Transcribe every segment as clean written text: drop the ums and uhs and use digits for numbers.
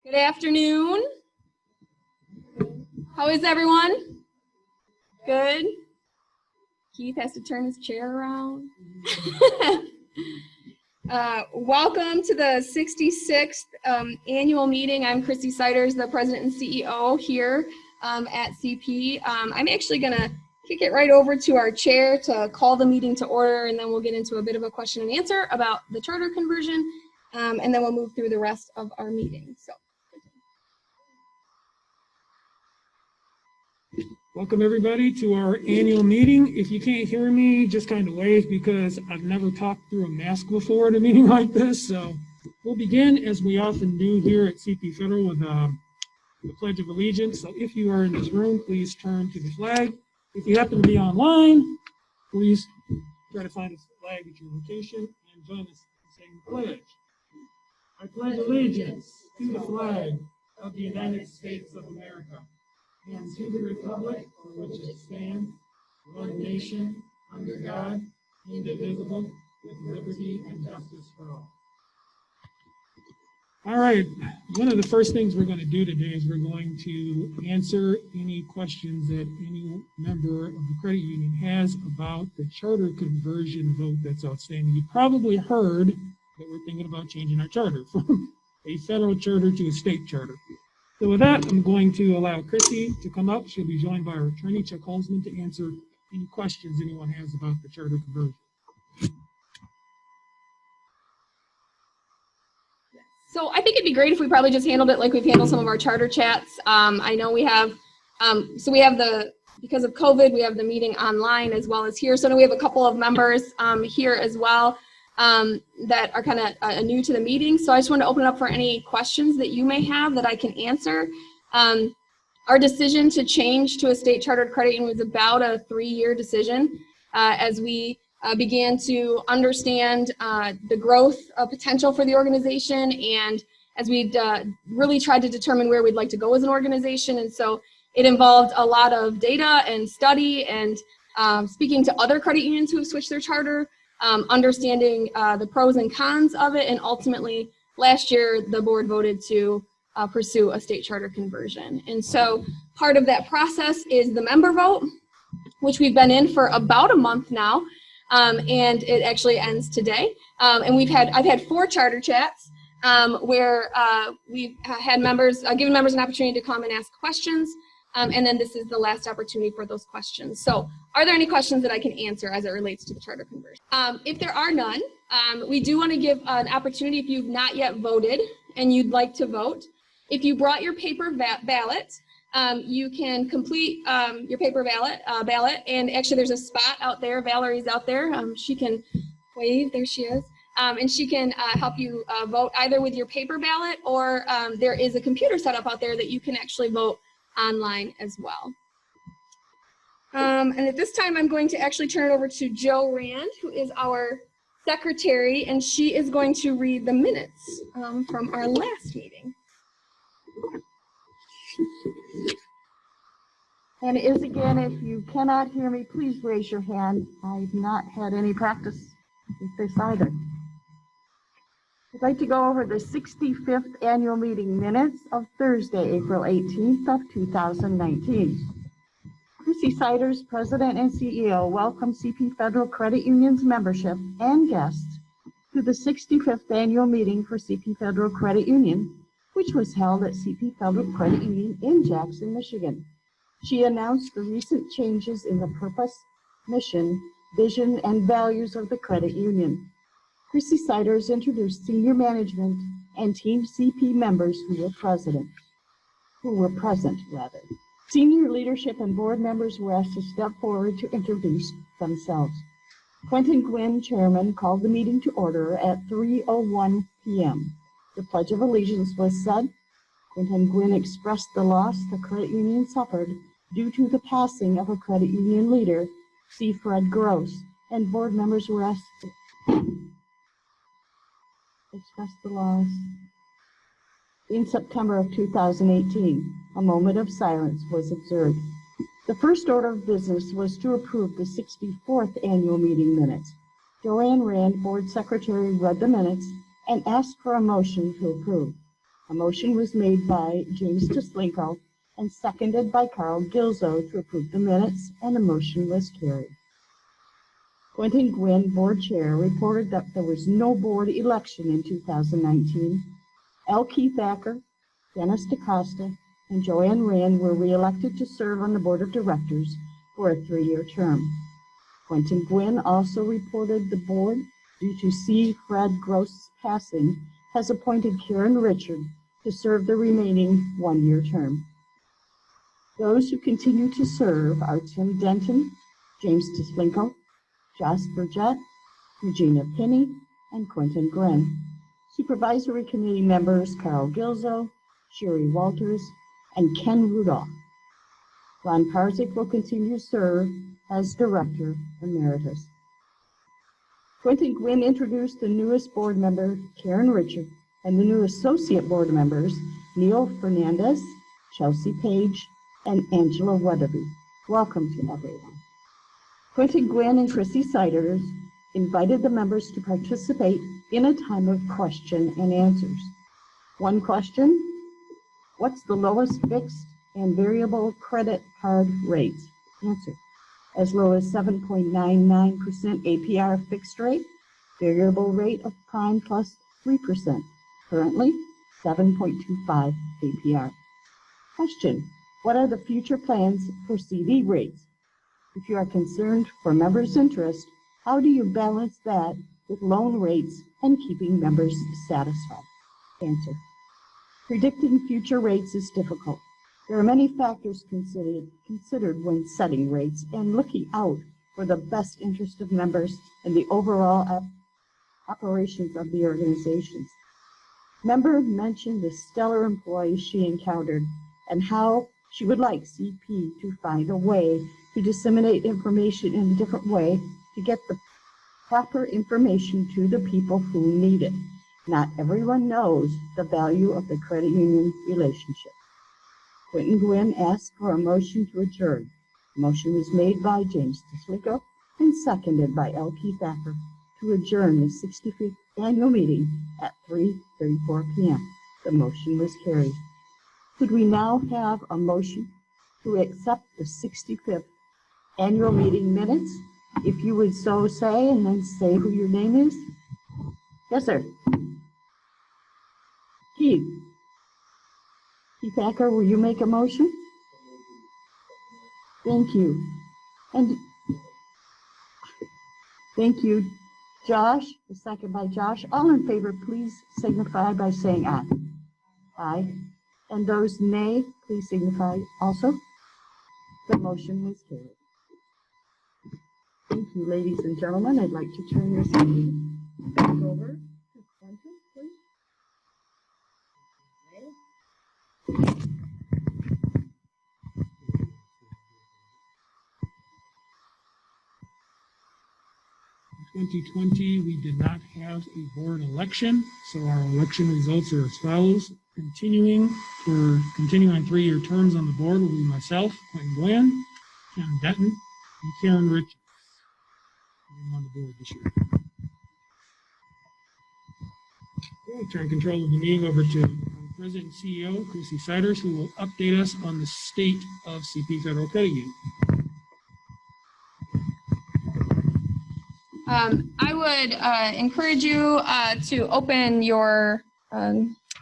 Good afternoon. How is everyone? Good. Keith has to turn his chair around. Welcome to the 66th annual meeting. I'm Christy Siders, the president and CEO here at CP. I'm actually going to kick it right over to our chair to call the meeting to order, and then we'll get into a bit of a question and answer about the charter conversion, and then we'll move through the rest of our meeting. So. Welcome everybody to our annual meeting. If you can't hear me, just kind of wave because I've never talked through a mask before at a meeting like this. So we'll begin as we often do here at CP Federal with the Pledge of Allegiance. So if you are in this room, please turn to the flag. If you happen to be online, please try to find a flag at your location and join us in saying the pledge. I pledge allegiance to the flag of the United States of America and to the republic for which it stands, one nation, under God, indivisible, with liberty and justice for all. All right, one of the first things we're going to do today is we're going to answer any questions that any member of the credit union has about the charter conversion vote that's outstanding. You probably heard that we're thinking about changing our charter from a federal charter to a state charter. So with that, I'm going to allow Chrissy to come up. She'll be joined by our attorney, Chuck Holzman, to answer any questions anyone has about the charter conversion. So I think it'd be great if we probably just handled it like we've handled some of our charter chats. I know we have, because of COVID, we have the meeting online as well as here. So I know we have a couple of members here as well that are kind of new to the meeting. So I just want to open it up for any questions that you may have that I can answer. Our decision to change to a state chartered credit union was about a 3-year decision as we began to understand the growth potential for the organization, and as we really tried to determine where we'd like to go as an organization. And so it involved a lot of data and study and speaking to other credit unions who have switched their charter, understanding the pros and cons of it, and ultimately last year the board voted to pursue a state charter conversion. And so part of that process is the member vote, which we've been in for about a month now, and it actually ends today. And I've had 4 charter chats where we've had members, given members an opportunity to come and ask questions. And then this is the last opportunity for those questions. So are there any questions that I can answer as it relates to the charter conversion? If there are none, we do want to give an opportunity if you've not yet voted and you'd like to vote. If you brought your paper ballot, you can complete your paper ballot. And actually there's a spot out there. Valerie's out there. She can wave. There she is. And she can help you vote either with your paper ballot or there is a computer setup out there that you can actually vote online as well. And at this time, I'm going to actually turn it over to Jo Rand, who is our secretary, and she is going to read the minutes from our last meeting. And it is again, if you cannot hear me, please raise your hand. I've not had any practice with this either. I'd like to go over the 65th annual meeting minutes of Thursday, April 18th of 2019. Chrissy Siders, President and CEO, welcomes CP Federal Credit Union's membership and guests to the 65th annual meeting for CP Federal Credit Union, which was held at CP Federal Credit Union in Jackson, Michigan. She announced the recent changes in the purpose, mission, vision, and values of the credit union. Chrissy Siders introduced senior management and Team CP members who were present. Senior leadership and board members were asked to step forward to introduce themselves. Quentin Gwynn, chairman, called the meeting to order at 3:01 p.m. The Pledge of Allegiance was said. Quentin Gwynn expressed the loss the credit union suffered due to the passing of a credit union leader, C. Fred Gross, and board members were asked to express the loss. In September of 2018, a moment of silence was observed. The first order of business was to approve the 64th annual meeting minutes. Joanne Rand, board secretary, read the minutes and asked for a motion to approve. A motion was made by James Tislinko and seconded by Carl Gilzo to approve the minutes, and the motion was carried. Quentin Gwynn, Board Chair, reported that there was no board election in 2019. L. Keith Acker, Dennis DaCosta, and Joanne Rand were reelected to serve on the Board of Directors for a 3-year term. Quentin Gwynn also reported the board, due to C. Fred Gross' passing, has appointed Karen Richard to serve the remaining 1-year term. Those who continue to serve are Tim Denton, James Tislinko, Joss Burgett, Regina Penny, and Quentin Gwynn. Supervisory Committee members Carl Gilzo, Sherry Walters, and Ken Rudolph. Ron Parzik will continue to serve as Director Emeritus. Quentin Gwynn introduced the newest board member, Karen Richard, and the new associate board members, Neil Fernandez, Chelsea Page, and Angela Weatherby. Welcome to everyone. Quentin Gwynn and Chrissy Siders invited the members to participate in a time of question and answers. One question: what's the lowest fixed and variable credit card rates? Answer: as low as 7.99% APR fixed rate, variable rate of prime plus 3%, currently 7.25 APR. Question: what are the future plans for CD rates? If you are concerned for members' interest, how do you balance that with loan rates and keeping members satisfied? Answer: predicting future rates is difficult. There are many factors considered when setting rates and looking out for the best interest of members and the overall operations of the organizations. Member mentioned the stellar employees she encountered and how she would like CP to find a way to disseminate information in a different way to get the proper information to the people who need it. Not everyone knows the value of the credit union relationship. Quentin Gwynn asked for a motion to adjourn. The motion was made by James Tislinko and seconded by L. Keith Acker to adjourn the 65th annual meeting at 3:34 p.m. The motion was carried. Could we now have a motion to accept the 65th annual meeting minutes? If you would so say, and then say who your name is. Yes, sir. Keith. Keith Acker, will you make a motion? Thank you. And thank you, Josh. A second by Josh. All in favor, please signify by saying aye. Aye. And those nay, please signify also. The motion was carried. Thank you, ladies and gentlemen. I'd like to turn this meeting back over to Quentin, please. 2020, we did not have a board election, so our election results are as follows. Continuing on 3-year terms on the board will be myself, Quentin Gwynn, Ken Denton, and Karen Richards. I'm on the board this year. Okay, turn control of the meeting over to our President and CEO, Chrissy Siders, who will update us on the state of CP Federal Credit Union. I would encourage you to open your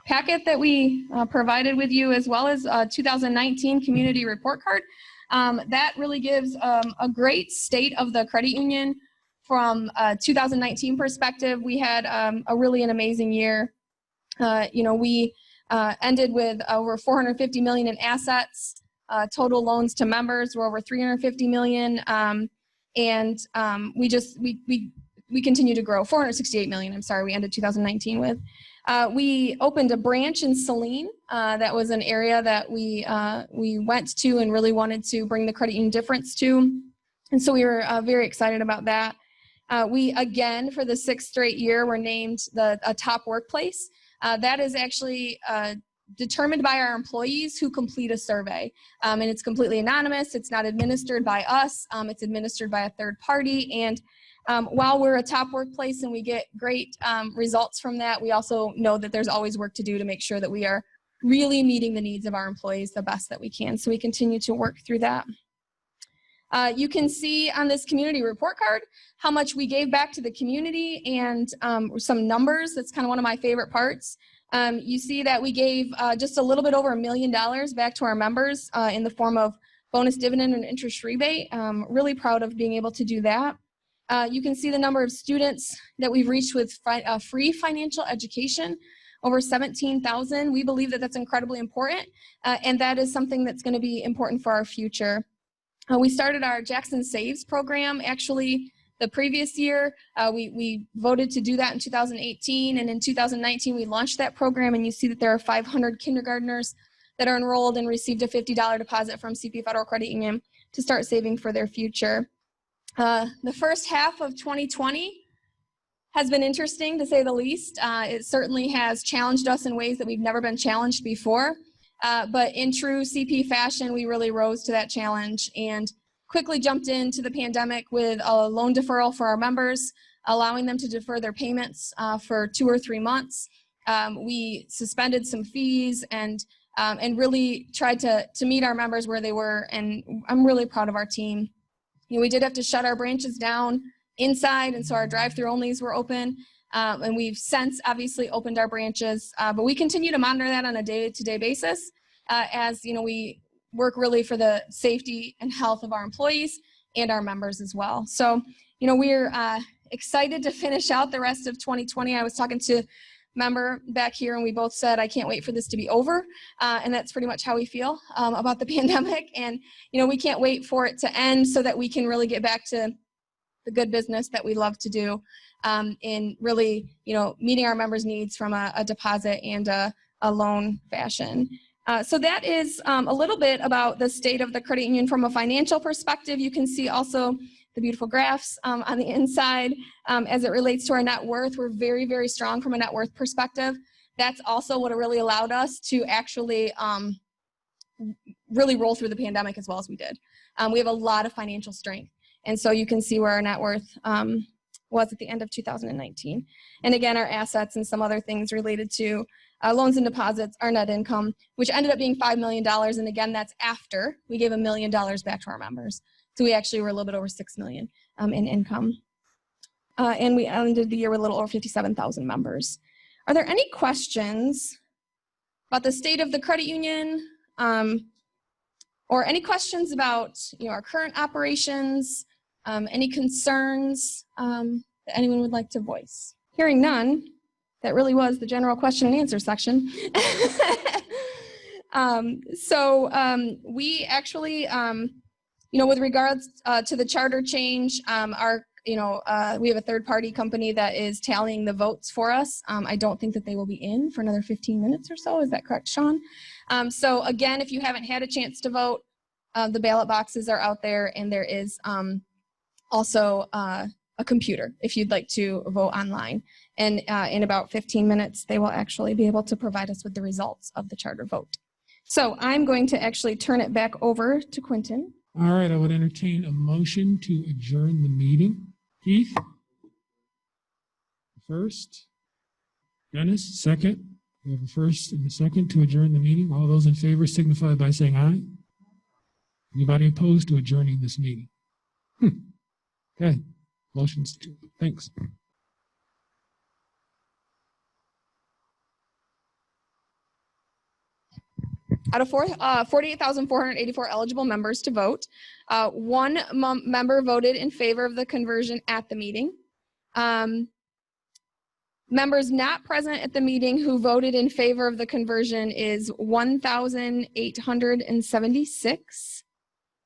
packet that we provided with you, as well as 2019 community report card. That really gives a great state of the credit union from 2019 perspective. We had a really an amazing year. We ended with over $450 million in assets. Total loans to members were over $350 million. We continue to grow. $468 million, I'm sorry, we ended 2019 with. We opened a branch in Saline. That was an area that we went to and really wanted to bring the credit union difference to. And so we were very excited about that. We, again, for the 6th straight year, were named a top workplace. That is actually determined by our employees who complete a survey. And it's completely anonymous. It's not administered by us. It's administered by a third party. And While we're a top workplace and we get great results from that, we also know that there's always work to do to make sure that we are really meeting the needs of our employees the best that we can. So we continue to work through that. You can see on this community report card how much we gave back to the community and some numbers. That's kind of one of my favorite parts. You see that we gave just a little bit over $1 million back to our members in the form of bonus dividend and interest rebate. Really proud of being able to do that. You can see the number of students that we've reached with free financial education, over 17,000. We believe that that's incredibly important, and that is something that's going to be important for our future. We started our Jackson Saves program actually the previous year. We voted to do that in 2018, and in 2019 we launched that program, and you see that there are 500 kindergartners that are enrolled and received a $50 deposit from CP Federal Credit Union to start saving for their future. The first half of 2020 has been interesting, to say the least. It certainly has challenged us in ways that we've never been challenged before. But in true CP fashion, we really rose to that challenge and quickly jumped into the pandemic with a loan deferral for our members, allowing them to defer their payments for 2 or 3 months. We suspended some fees and really tried to meet our members where they were, and I'm really proud of our team. You know, we did have to shut our branches down inside, and so our drive-through onlys were open, and we've since obviously opened our branches, but we continue to monitor that on a day-to-day basis as, you know, we work really for the safety and health of our employees and our members as well. So, you know, we're excited to finish out the rest of 2020. I was talking to a member back here, and we both said, I can't wait for this to be over, and that's pretty much how we feel about the pandemic. And, you know, we can't wait for it to end so that we can really get back to the good business that we love to do in really, you know, meeting our members' needs from a deposit and a loan fashion. So that is a little bit about the state of the credit union from a financial perspective. You can see also the beautiful graphs on the inside as it relates to our net worth. We're very, very strong from a net worth perspective. That's also what really allowed us to actually really roll through the pandemic as well as we did. We have a lot of financial strength. And so you can see where our net worth was at the end of 2019. And again, our assets and some other things related to loans and deposits, our net income, which ended up being $5 million. And again, that's after we gave $1 million back to our members. So we actually were a little bit over $6 million in income. And we ended the year with a little over 57,000 members. Are there any questions about the state of the credit union? Or any questions about, you know, our current operations? Any concerns that anyone would like to voice? Hearing none, that really was the general question and answer section. We actually, you know, with regards to the charter change, we have a third-party company that is tallying the votes for us. I don't think that they will be in for another 15 minutes or so. Is that correct, Sean? So again, if you haven't had a chance to vote, the ballot boxes are out there, and there is also a computer if you'd like to vote online. And in about 15 minutes, they will actually be able to provide us with the results of the charter vote. So I'm going to actually turn it back over to Quentin. All right, I would entertain a motion to adjourn the meeting. Keith? First. Dennis, second. We have a first and a second to adjourn the meeting. All those in favor signify by saying aye. Anybody opposed to adjourning this meeting? Okay, motion's two. Thanks. Out of 48,484 eligible members to vote, one member voted in favor of the conversion at the meeting. Members not present at the meeting who voted in favor of the conversion is 1,876.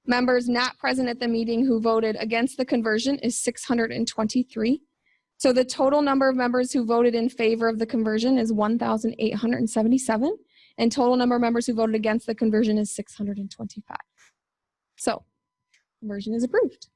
Members not present at the meeting who voted against the conversion is 623. So the total number of members who voted in favor of the conversion is 1,877. And total number of members who voted against the conversion is 625. So, conversion is approved.